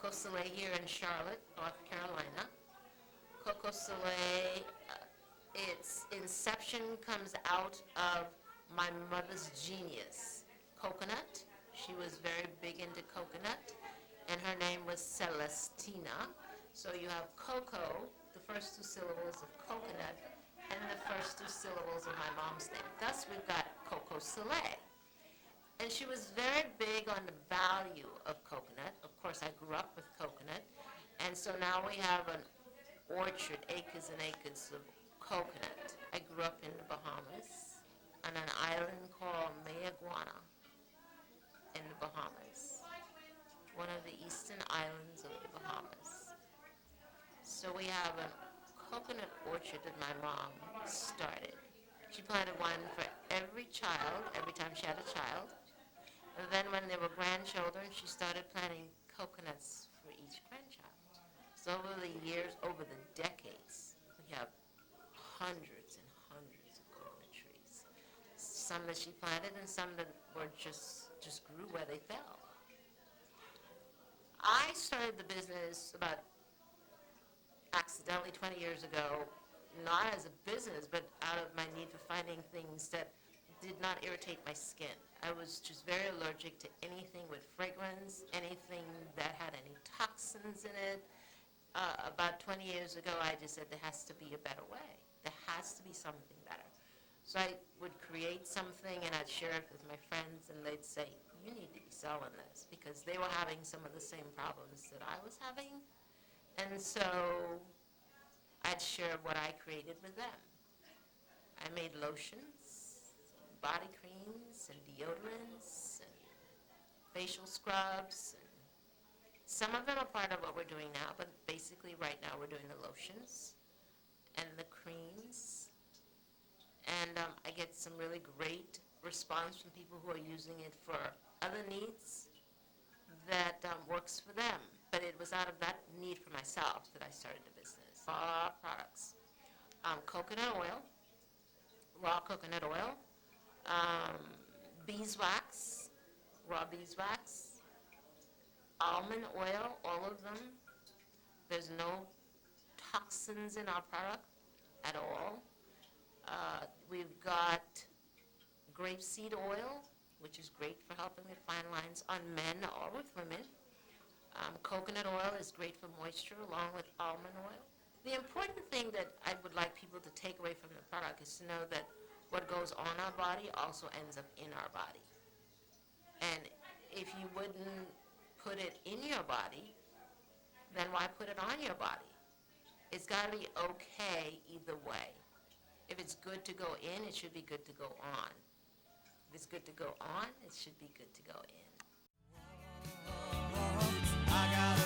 CoCo Cele here in Charlotte, North Carolina. CoCo Cele, its inception comes out of my mother's genius, coconut. She was very big into coconut, and her name was Celestina. So you have Coco, the first two syllables of coconut, and the first two syllables of my mom's name. Thus, we've got CoCo Cele. And she was very big on the value of coconut. Of course, I grew up with coconut. And so now we have an orchard, acres and acres of coconut. I grew up in the Bahamas on an island called Mayaguana in the Bahamas, one of the eastern islands of the Bahamas. So we have a coconut orchard that my mom started. She planted one for every child, every time she had a child. And then when there were grandchildren, she started planting coconuts for each grandchild. So over the years, over the decades, we have hundreds and hundreds of coconut trees. Some that she planted and some that were just grew where they fell. I started the business about accidentally 20 years ago, not as a business, but out of my need for finding things that did not irritate my skin. I was just very allergic to anything with fragrance, anything that had any toxins in it. About 20 years ago, I just said there has to be a better way. There has to be something better. So I would create something and I'd share it with my friends and they'd say, you need to be selling this, because they were having some of the same problems that I was having. And so I'd share what I created with them. I made lotions, body creams, and deodorants, and facial scrubs. And some of them are part of what we're doing now, but basically right now we're doing the lotions and the creams. And I get some really great response from people who are using it for other needs that works for them. But it was out of that need for myself that I started the business. Raw products. Coconut oil, raw coconut oil, beeswax, raw beeswax, almond oil, all of them. There's no toxins in our product at all. We've got grapeseed oil, which is great for helping with fine lines on men or with women. Coconut oil is great for moisture along with almond oil. The important thing that I would like people to take away from the product is to know that what goes on our body also ends up in our body. And if you wouldn't put it in your body, then why put it on your body? It's got to be okay either way. If it's good to go in, it should be good to go on. If it's good to go on, it should be good to go in. I got